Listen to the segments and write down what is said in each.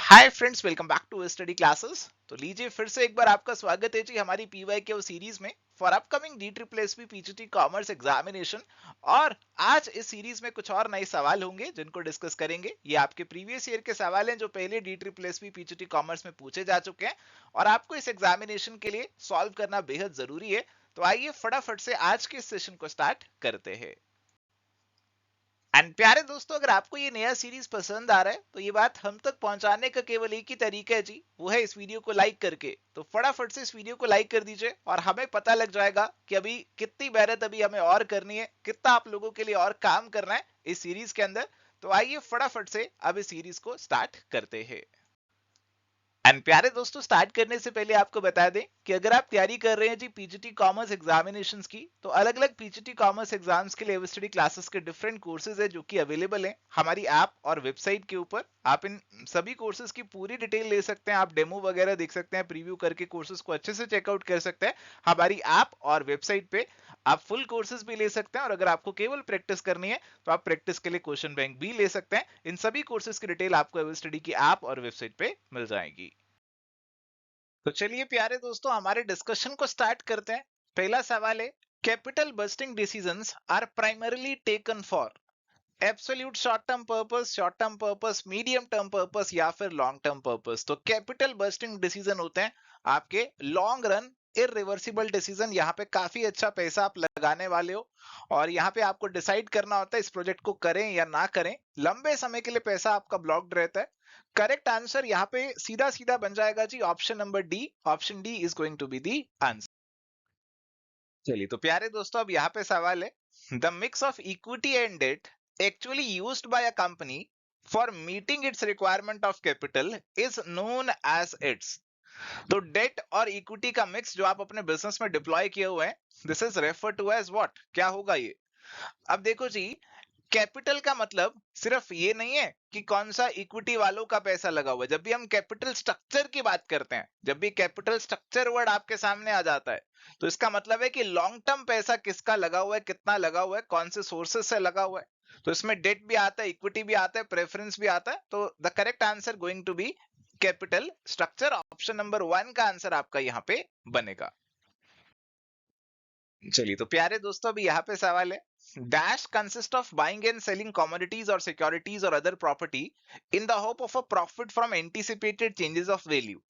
Hi friends, welcome back to study classes. तो लीजिए फिर से एक बार आपका स्वागत है जी हमारी पीवाईक्यू सीरीज में for upcoming DSSP PGT commerce examination. और आज इस सीरीज में कुछ और नए सवाल होंगे जिनको डिस्कस करेंगे। ये आपके प्रीवियस ईयर के सवाल हैं जो पहले DSSP पीजीटी कॉमर्स में पूछे जा चुके हैं और आपको इस एग्जामिनेशन के लिए सॉल्व करना बेहद जरूरी है। तो आइए फटाफट से आज के इस सेशन को स्टार्ट करते हैं। एंड प्यारे दोस्तों, अगर आपको ये नया सीरीज पसंद आ रहा है तो ये बात हम तक पहुंचाने का केवल एक ही तरीका है जी, वो है इस वीडियो को लाइक करके। तो फटाफट से इस वीडियो को लाइक कर दीजिए और हमें पता लग जाएगा कि अभी कितनी मेहनत अभी हमें और करनी है, कितना आप लोगों के लिए और काम करना है इस सीरीज के अंदर। तो आइए फटाफट से अब इस सीरीज को स्टार्ट करते हैं। एंड प्यारे दोस्तों, स्टार्ट करने से पहले आपको बता दें कि अगर आप तैयारी कर रहे हैं जी पीजीटी कॉमर्स एग्जामिनेशंस की, तो अलग अलग पीजीटी कॉमर्स एग्जाम्स के लिए स्टडी क्लासेस के डिफरेंट कोर्सेज है जो कि अवेलेबल हैं हमारी ऐप और वेबसाइट के ऊपर। आप इन सभी कोर्सेज की पूरी डिटेल ले सकते हैं, आप डेमो वगैरह देख सकते हैं, प्रीव्यू करके कोर्सेज को अच्छे से चेकआउट कर सकते हैं हमारी ऐप और वेबसाइट पे। आप फुल कोर्सेज भी ले सकते हैं और अगर आपको केवल प्रैक्टिस करनी है तो आप प्रैक्टिस के लिए क्वेश्चन बैंक भी ले सकते हैं। इन सभी कोर्सेज की डिटेल आपको स्टडी की ऐप और वेबसाइट पे मिल जाएगी। तो चलिए प्यारे दोस्तों, हमारे डिस्कशन को स्टार्ट करते हैं। पहला सवाल है, capital budgeting decisions are primarily taken for absolute short term purpose, medium term purpose या फिर लॉन्ग टर्म पर्पस। तो कैपिटल बस्टिंग डिसीजन होते हैं आपके लॉन्ग रन इरिवर्सिबल डिसीजन। यहाँ पे काफी अच्छा पैसा आप लगाने वाले हो और यहाँ पे आपको डिसाइड करना होता है इस प्रोजेक्ट को करें या ना करें। लंबे समय के लिए पैसा आपका ब्लॉक्ड रहता है। करेक्ट आंसर यहाँ पे सीधा सीधा बन जाएगा जी option number D. Option D is going to be the answer. चलिए तो प्यारे दोस्तों, अब यहाँ पे सवाल है, the mix of equity and debt actually used by a company for meeting its requirement of capital is known as its। तो डेट और इक्विटी का मिक्स जो आप अपने बिजनेस में डिप्लॉय किए हुए हैं, this is refer to as what, क्या होगा ये। अब देखो जी, कैपिटल का मतलब सिर्फ ये नहीं है कि कौन सा इक्विटी वालों का पैसा लगा हुआ है। जब भी हम कैपिटल स्ट्रक्चर की बात करते हैं, जब भी कैपिटल स्ट्रक्चर वर्ड आपके सामने आ जाता है, तो इसका मतलब है कि लॉन्ग टर्म पैसा किसका लगा हुआ है, कितना लगा हुआ है, कौन से सोर्सेस से लगा हुआ है। तो इसमें डेट भी आता है, इक्विटी भी आता है, प्रेफरेंस भी आता है। तो the correct answer going to be capital structure. Option number 1 का आंसर आपका यहाँ पे बनेगा। चलिए तो प्यारे दोस्तों, अभी यहाँ पे सवाल है, dash consist of buying and selling commodities और सिक्योरिटीज और other property in the hope of a profit from anticipated changes of value.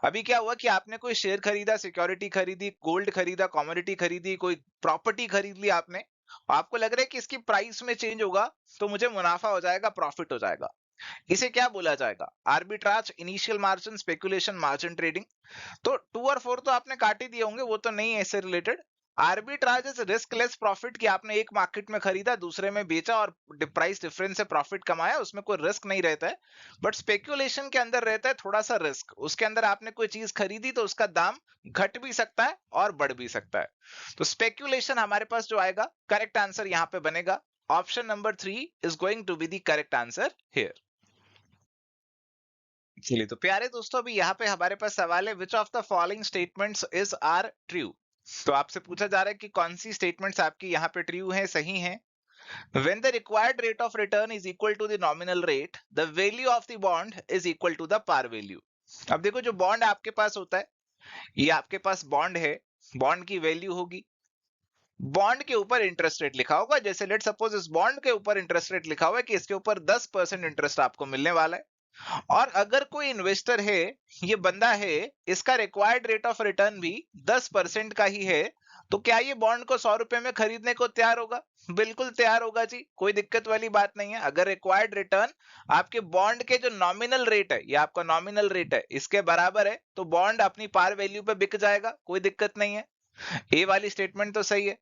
अभी क्या हुआ कि आपने कोई शेयर खरीदा, सिक्योरिटी खरीदी, गोल्ड खरीदा, कमोडिटी खरीदी, कोई प्रॉपर्टी खरीद ली आपने। आपको लग रहा है कि इसकी प्राइस में चेंज होगा तो मुझे मुनाफा हो जाएगा, प्रॉफिट हो जाएगा। इसे क्या बोला जाएगा? Arbitrage, initial margin, speculation, margin trading. तो 2 और 4 तो आपने काट ही दिए होंगे, वो तो नहीं है इससे related. Arbitrage is risk less profit, कि आपने एक मार्केट में खरीदा, दूसरे में बेचा और प्राइस डिफरेंस से प्रॉफिट कमाया, उसमें कोई रिस्क नहीं रहता है। बट स्पेकुलेशन के अंदर रहता है थोड़ा सा रिस्क। उसके अंदर आपने कोई चीज खरीदी तो उसका दाम घट भी सकता है और बढ़ भी सकता है। तो स्पेकुलेशन हमारे पास जो आएगा, करेक्ट आंसर यहाँ पे बनेगा। Option number 3 is going to be the correct answer here. चलिए तो प्यारे दोस्तों, अभी यहाँ पे हमारे पास सवाल है, which of the following statements is are true. तो आपसे पूछा जा रहा है कि कौन सी स्टेटमेंट्स आपकी यहाँ पे ट्रू है, सही है। When the required rate of return is equal to the nominal rate, the value of the bond is equal to the par value। अब देखो, जो बॉन्ड आपके पास होता है, ये आपके पास बॉन्ड है, बॉन्ड की वैल्यू होगी, बॉन्ड के ऊपर इंटरेस्ट रेट लिखा होगा। जैसे लेट सपोज इस बॉन्ड के ऊपर इंटरेस्ट रेट लिखा हुआ है कि इसके ऊपर 10% इंटरेस्ट आपको मिलने वाला है। और अगर कोई इन्वेस्टर है, ये बंदा है, इसका रिक्वायर्ड रेट ऑफ रिटर्न भी 10% का ही है, तो क्या ये बॉन्ड को 100 रुपए में खरीदने को तैयार होगा? बिल्कुल तैयार होगा जी, कोई दिक्कत वाली बात नहीं है। अगर रिक्वायर्ड रिटर्न आपके बॉन्ड के जो नॉमिनल रेट है, ये आपका नॉमिनल रेट है, इसके बराबर है, तो बॉन्ड अपनी पार वैल्यू पे बिक जाएगा, कोई दिक्कत नहीं है। ए वाली स्टेटमेंट तो सही है।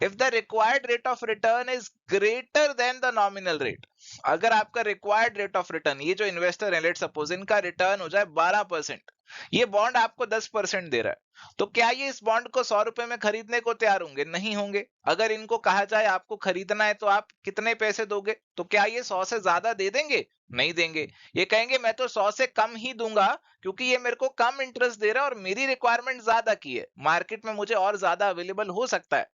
If the required rate of return is greater than the nominal rate, अगर आपका required rate of return, ये जो इन्वेस्टर है, लेट सपोज इनका रिटर्न हो जाए 12%, ये बॉन्ड आपको 10% दे रहा है, तो क्या ये इस बॉन्ड को 100 रुपए में खरीदने को तैयार होंगे? नहीं होंगे। अगर इनको कहा जाए आपको खरीदना है तो आप कितने पैसे दोगे, तो क्या ये 100 से ज्यादा दे देंगे? नहीं देंगे। ये कहेंगे मैं तो 100 से कम ही दूंगा, क्योंकि ये मेरे को कम इंटरेस्ट दे रहा है और मेरी रिक्वायरमेंट ज्यादा की है, मार्केट में मुझे और ज्यादा अवेलेबल हो सकता है।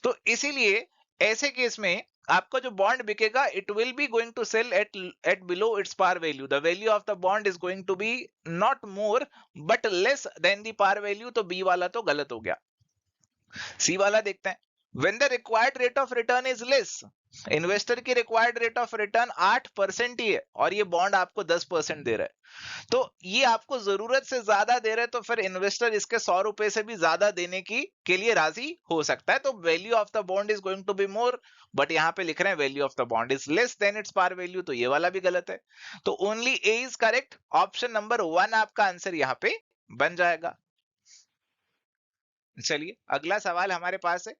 तो इसीलिए ऐसे केस में आपका जो बॉन्ड बिकेगा it will be going to sell at below its par value, the value of the bond is going to be not more but less than the par value, तो बी वाला तो गलत हो गया। सी वाला देखते हैं, when the required rate of return is less, investor की रिक्वायर्ड रेट ऑफ रिटर्न 8% ही है और ये बॉन्ड आपको 10% दे रहा है, तो ये आपको जरूरत से ज्यादा दे रहे हैं, तो फिर इन्वेस्टर इसके 100 रुपए से भी ज्यादा देने की के लिए राजी हो सकता है, तो value of the bond is going to be more, but यहाँ पे लिख रहे हैं value of the bond is less than its par value, तो ये वाला भी गलत है, तो only A is correct, option number 1 आपका आंसर यहाँ पे बन जाएगा। चलिए अगला सवाल हमारे पास है,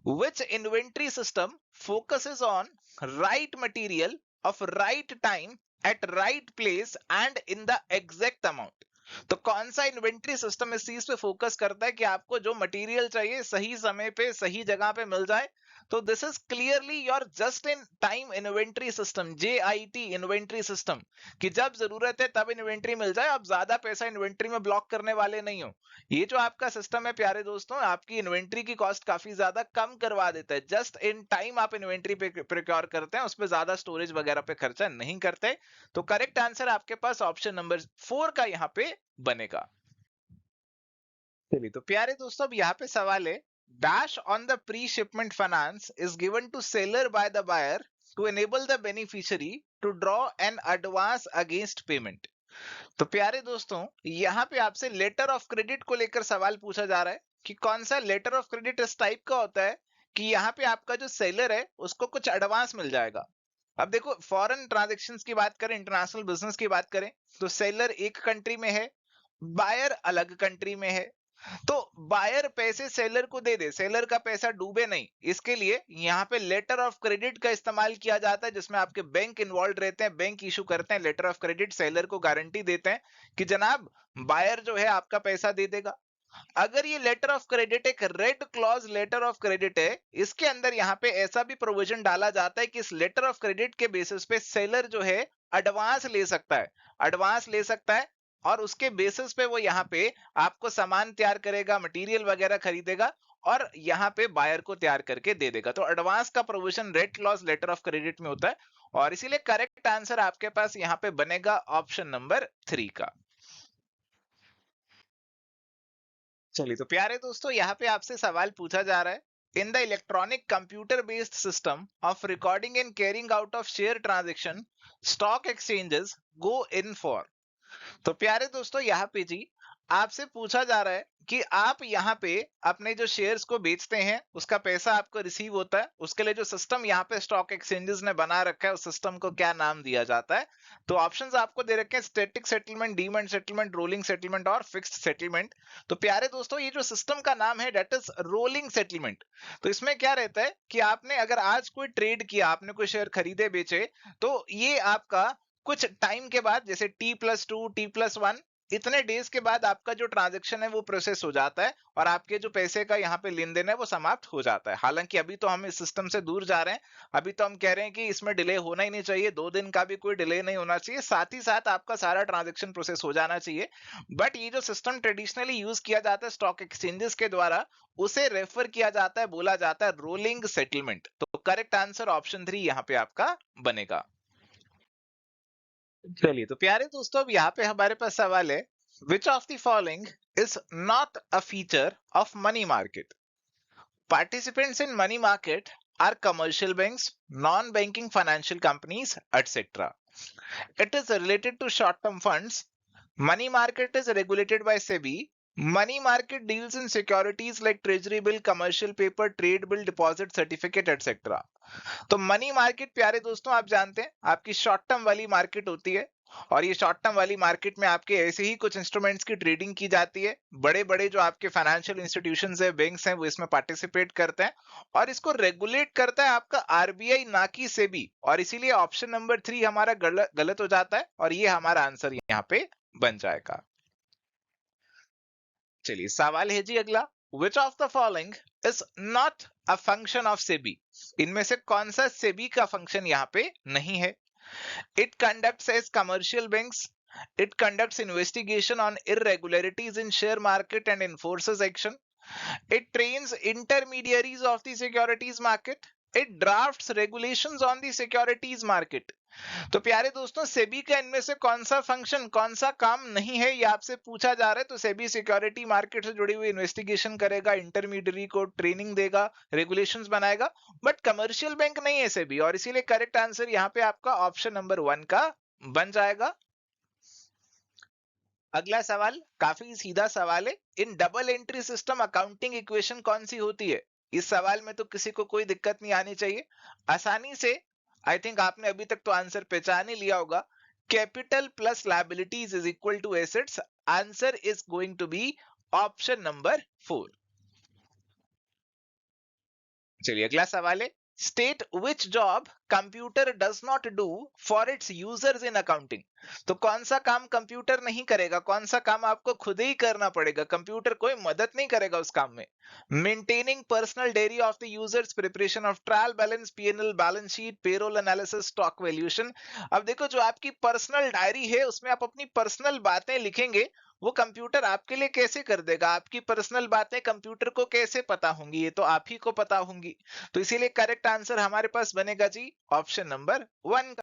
which inventory system focuses on right material of right time at right place and in the exact amount, तो कौन सा इन्वेंट्री सिस्टम इस चीज पे फोकस करता है कि आपको जो मटेरियल चाहिए सही समय पे सही जगह पे मिल जाए, तो this is clearly your just in time inventory system, JIT inventory system, कि जब जरूरत है तब इन्वेंट्री मिल जाए, आप ज्यादा पैसा इन्वेंट्री में ब्लॉक करने वाले नहीं हो। ये जो आपका सिस्टम है प्यारे दोस्तों, आपकी इन्वेंट्री की कॉस्ट काफी ज्यादा कम करवा देता है, जस्ट इन टाइम आप इन्वेंट्री पे प्रोक्योर करते हैं, उस पर ज्यादा स्टोरेज वगैरह पे खर्चा नहीं करते, तो करेक्ट आंसर आपके पास ऑप्शन नंबर 4 का यहाँ पे बनेगा। चलिए तो प्यारे दोस्तों अब यहाँ पे सवाल है, dash on the pre shipment finance is given to seller by the buyer to enable the beneficiary to draw an advance against payment, तो प्यारे दोस्तों यहाँ पे आपसे लेटर ऑफ क्रेडिट को लेकर सवाल पूछा जा रहा है कि कौन सा लेटर ऑफ क्रेडिट इस टाइप का होता है कि यहाँ पे आपका जो सेलर है उसको कुछ एडवांस मिल जाएगा। अब देखो फॉरेन ट्रांजैक्शंस की बात करें, इंटरनेशनल बिजनेस की बात करें, तो सेलर एक कंट्री में है, बायर अलग कंट्री में है, तो बायर पैसे सेलर को दे दे, सेलर का पैसा डूबे नहीं, इसके लिए यहाँ पे लेटर ऑफ क्रेडिट का इस्तेमाल किया जाता है, जिसमें आपके बैंक इन्वॉल्व रहते हैं, बैंक इशू करते हैं लेटर ऑफ क्रेडिट, सेलर को गारंटी देते हैं कि जनाब बायर जो है आपका पैसा दे देगा। अगर ये लेटर ऑफ क्रेडिट एक red clause letter of credit है, इसके अंदर यहाँ पे ऐसा भी प्रोविजन डाला जाता है कि इस लेटर ऑफ क्रेडिट के बेसिस पे सेलर जो है एडवांस ले सकता है, एडवांस ले सकता है, और उसके बेसिस पे वो यहाँ पे आपको सामान तैयार करेगा, मटेरियल वगैरह खरीदेगा और यहाँ पे बायर को तैयार करके दे देगा, तो एडवांस का provision red clause letter of credit में होता है, और इसीलिए करेक्ट आंसर आपके पास यहाँ पे बनेगा ऑप्शन नंबर 3 का। चलिए तो प्यारे दोस्तों यहाँ पे आपसे सवाल पूछा जा रहा है, in the electronic computer based system of recording and carrying out of share transaction stock exchanges go in for, तो प्यारे दोस्तों यहाँ पे जी आपसे पूछा जा रहा है कि आप यहाँ पे अपने जो शेयर्स को बेचते हैं उसका पैसा आपको रिसीव होता है, उसके लिए जो सिस्टम यहाँ पे स्टॉक एक्सचेंजेस ने बना रखा है उस सिस्टम को क्या नाम दिया जाता है, तो ऑप्शंस आपको दे रखे हैं static settlement, demat settlement, rolling settlement और फिक्स्ड सेटलमेंट, तो प्यारे दोस्तों ये जो सिस्टम का नाम है दैट इज रोलिंग सेटलमेंट, तो इसमें क्या रहता है कि आपने अगर आज कोई ट्रेड किया, आपने कोई शेयर खरीदे बेचे, तो ये आपका कुछ टाइम के बाद जैसे T+2 T+1 इतने डेज के बाद आपका जो ट्रांजैक्शन है वो प्रोसेस हो जाता है और आपके जो पैसे का यहाँ पे लेन देन है वो समाप्त हो जाता है। हालांकि अभी तो हम इस सिस्टम से दूर जा रहे हैं, अभी तो हम कह रहे हैं कि इसमें डिले होना ही नहीं चाहिए, 2 दिन का भी कोई डिले नहीं होना चाहिए, साथ ही साथ आपका सारा ट्रांजैक्शन प्रोसेस हो जाना चाहिए, बट ये जो सिस्टम ट्रेडिशनली यूज किया जाता है स्टॉक एक्सचेंजेस के द्वारा उसे रेफर किया जाता है, बोला जाता है रोलिंग सेटलमेंट, तो करेक्ट आंसर ऑप्शन 3 यहाँ पे आपका बनेगा। चलिए तो प्यारे दोस्तों अब यहाँ पे हमारे पास सवाल है, which of the following is not a feature of money market, participants in money market are commercial banks, non banking financial companies etcetera, it is related to short term funds, money market is regulated by SEBI, money market deals in securities like treasury bill, commercial paper, trade bill, deposit certificate etc, तो money market प्यारे दोस्तों आप जानते हैं आपकी short term वाली market होती है, और ये शॉर्ट टर्म वाली मार्केट में आपके ऐसे ही कुछ इंस्ट्रूमेंट्स की ट्रेडिंग की जाती है, बड़े बड़े जो आपके फाइनेंशियल इंस्टीट्यूशंस है, बैंक्स हैं, वो इसमें पार्टिसिपेट करते हैं, और इसको रेगुलेट करता है आपका आरबीआई ना कि सेबी, और इसीलिए ऑप्शन नंबर 3 हमारा गलत हो जाता है और ये हमारा आंसर यहाँ पे बन जाएगा। चलिए सवाल है जी अगला, which of the following is not a function of SEBI, इनमें से कौन सा सेबी का फंक्शन यहाँ पे नहीं है, it conducts as commercial banks, it conducts investigation on irregularities in share market and enforces action, it trains intermediaries of the securities market, it drafts regulations on the securities market. तो प्यारे दोस्तों, सेबी का इनमें से कौन सा फंक्शन, कौन सा काम नहीं है, ये आपसे पूछा जा रहा है। तो सेबी सिक्योरिटी मार्केट से जुड़ी हुई इन्वेस्टिगेशन करेगा, इंटरमीडियरी को ट्रेनिंग देगा, रेगुलेशंस बनाएगा, बट कमर्शियल बैंक नहीं है सेबी, और इसीलिए करेक्ट आंसर यहाँ पे आपका ऑप्शन नंबर 1 का बन जाएगा। अगला सवाल काफी सीधा सवाल है। In double entry system accounting equation कौन सी होती है? इस सवाल में तो किसी को कोई दिक्कत नहीं आनी चाहिए, आसानी से। आई थिंक आपने अभी तक तो आंसर पहचान ही लिया होगा। Capital plus liabilities is equal to assets. Answer is going to be option number 4। चलिए अगला सवाल है। State which job computer does not do for its users in accounting. तो कौन सा काम कंप्यूटर नहीं करेगा, कौन सा काम आपको खुद ही करना पड़ेगा, कंप्यूटर कोई मदद नहीं करेगा उस काम में। Maintaining personal diary of the users, preparation of trial balance, PNL, balance sheet, payroll analysis, stock valuation. अब देखो, जो आपकी पर्सनल डायरी है उसमें आप अपनी पर्सनल बातें लिखेंगे, वो कंप्यूटर आपके लिए कैसे कर देगा? आपकी पर्सनल बातें कंप्यूटर को कैसे पता होंगी? ये तो आप ही को पता होंगी। तो इसीलिए करेक्ट आंसर हमारे पास बनेगा जी ऑप्शन नंबर 1 का।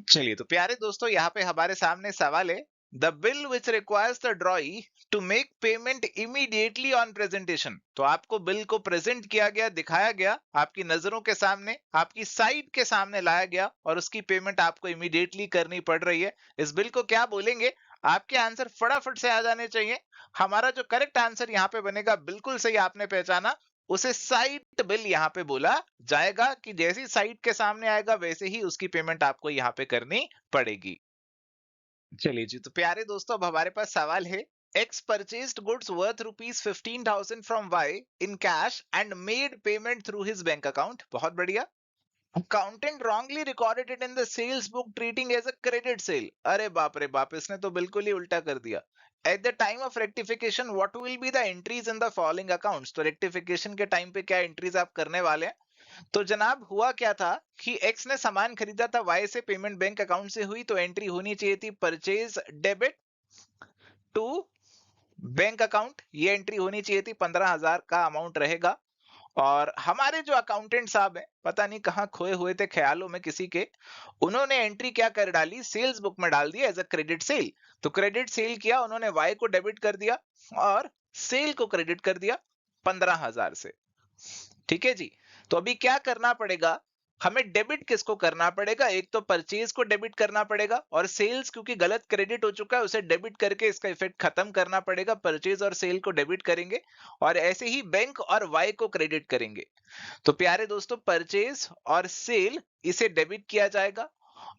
चलिए तो प्यारे दोस्तों, यहाँ पे हमारे सामने सवाल है। The bill which requires the drawee to make payment immediately on presentation. तो आपको बिल को प्रेजेंट किया गया, दिखाया गया, आपकी नजरों के सामने, आपकी साइट के सामने लाया गया, और उसकी पेमेंट आपको इमीडिएटली करनी पड़ रही है। इस बिल को क्या बोलेंगे? आपके आंसर फटाफट से आ जाने चाहिए। हमारा जो करेक्ट आंसर यहाँ पे बनेगा, बिल्कुल सही आपने पहचाना, उसे साइट बिल यहाँ पे बोला जाएगा, कि जैसी साइट के सामने आएगा वैसे ही उसकी पेमेंट आपको यहाँ पे करनी पड़ेगी। चलिए जी, तो प्यारे दोस्तों, अब हमारे पास सवाल है। X purchased goods worth rupees 15,000 from Y in cash and made payment through his bank account. बहुत बढ़िया। Accountant wrongly recorded it in the sales book treating as a credit sale। अरे बाप रे बाप, इसने तो बिल्कुल ही उल्टा कर दिया। At the time of rectification, what will be the entries in the following accounts? तो रेक्टिफिकेशन के टाइम पे क्या एंट्रीज आप करने वाले हैं? तो जनाब, हुआ क्या था कि एक्स ने सामान खरीदा था, वाई से पेमेंट बैंक अकाउंट से हुई, तो एंट्री होनी चाहिए थी purchase debit to bank account. ये एंट्री होनी चाहिए थी, 15,000 का अमाउंट रहेगा। और हमारे जो अकाउंटेंट साहब हैं, पता नहीं कहां खोए हुए थे ख्यालों में किसी के, उन्होंने एंट्री क्या कर डाली, सेल्स बुक में डाल दिया एज अ क्रेडिट सेल। तो क्रेडिट सेल किया उन्होंने, वाई को डेबिट कर दिया और सेल को क्रेडिट कर दिया 15,000 से। ठीक है जी। तो अभी क्या करना पड़ेगा, हमें डेबिट किसको करना पड़ेगा? एक तो परचेज को डेबिट करना पड़ेगा, और सेल्स क्योंकि गलत क्रेडिट हो चुका है उसे डेबिट करके इसका इफेक्ट खत्म करना पड़ेगा। परचेज और सेल को डेबिट करेंगे, और ऐसे ही बैंक और वाई को क्रेडिट करेंगे। तो प्यारे दोस्तों, परचेज और सेल इसे डेबिट किया जाएगा,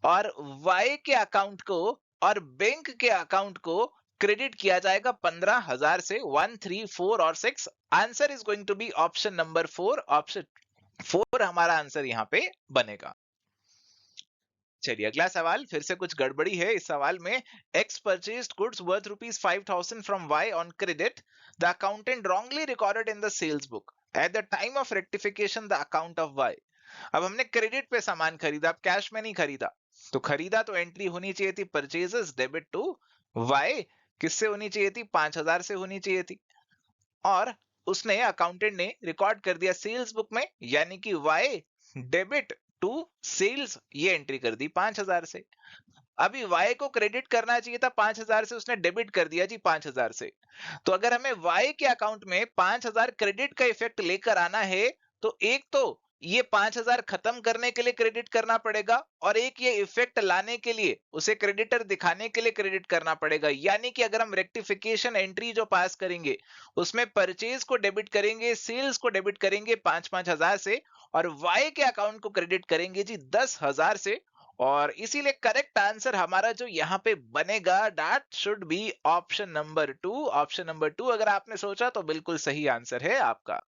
और वाई के अकाउंट को और बैंक के अकाउंट को क्रेडिट किया जाएगा 15,000 से। 1, 3, 4 और 6। Answer is going to be option number 4। Option 4 हमारा आंसर यहाँ पे बनेगा। चलिए अगला सवाल, फिर से कुछ गड़बड़ी है इस सवाल में। X purchased goods worth rupees 5,000 from Y on credit. The accountant wrongly recorded in the sales book at the time of rectification the account of y। अब हमने क्रेडिट पे सामान खरीदा, अब कैश में नहीं खरीदा। तो खरीदा तो एंट्री होनी चाहिए थी परचेजेस डेबिट टू वाई। किससे होनी चाहिए थी? 5,000 से होनी चाहिए थी। और उसने, अकाउंटेंट ने रिकॉर्ड कर दिया सेल्स बुक में, यानी कि वाई डेबिट टू सेल्स, ये एंट्री कर दी 5,000 से। अभी वाई को क्रेडिट करना चाहिए था 5,000 से, उसने डेबिट कर दिया जी 5,000 से। तो अगर हमें वाई के अकाउंट में 5,000 क्रेडिट का इफेक्ट लेकर आना है, तो एक तो ये 5,000 खत्म करने के लिए क्रेडिट करना पड़ेगा, और एक ये इफेक्ट लाने के लिए, उसे क्रेडिटर दिखाने के लिए क्रेडिट करना पड़ेगा। यानी कि अगर हम रेक्टिफिकेशन एंट्री जो पास करेंगे उसमें परचेज को डेबिट करेंगे, सेल्स को डेबिट करेंगे 5,000 से, और वाई के अकाउंट को क्रेडिट करेंगे जी 10,000 से। और इसीलिए करेक्ट आंसर हमारा जो यहाँ पे बनेगा, that should be option number 2। Option number 2 अगर आपने सोचा तो बिल्कुल सही आंसर है आपका।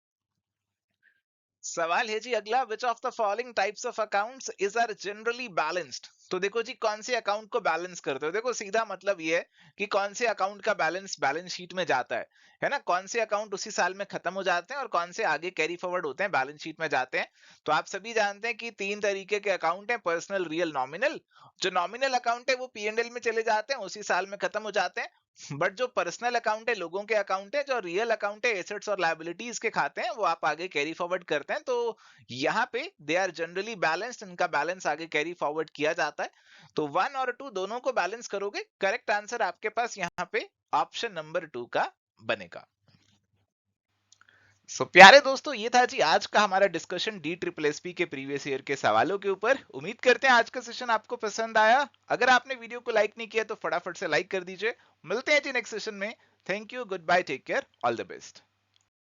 सवाल है जी अगला, which of the following types of accounts is are generally balanced. तो देखो जी, कौन से अकाउंट को बैलेंस करते हो? देखो सीधा मतलब ये है कि कौन से अकाउंट का बैलेंस बैलेंस शीट में जाता है ना? कौन से अकाउंट उसी साल में खत्म हो जाते हैं और कौन से आगे कैरी फॉरवर्ड होते हैं, बैलेंस शीट में जाते हैं। तो आप सभी जानते हैं कि 3 तरीके के अकाउंट हैं, पर्सनल, रियल, नॉमिनल। जो नॉमिनल अकाउंट है वो पी एंड एल में चले जाते हैं, उसी साल में खत्म हो जाते हैं। बट जो पर्सनल अकाउंट है, लोगों के अकाउंट है, जो रियल अकाउंट है, एसेट्स और लायबिलिटीज के खाते हैं, वो आप आगे कैरी फॉरवर्ड करते हैं। तो यहाँ पे दे आर जनरली बैलेंस्ड, इनका बैलेंस आगे कैरी फॉरवर्ड किया जाता है। तो 1 और 2 दोनों को बैलेंस करोगे, करेक्ट आंसर आपके पास यहाँ पे ऑप्शन नंबर 2 का बनेगा। प्यारे दोस्तों, ये था जी आज का हमारा discussion D triple S P के प्रीवियस ईयर के सवालों के ऊपर। उम्मीद करते हैं आज का सेशन आपको पसंद आया। अगर आपने वीडियो को लाइक नहीं किया तो फटाफट से लाइक कर दीजिए। मिलते हैं जी नेक्स्ट सेशन में। Thank you, goodbye, take care, all the best.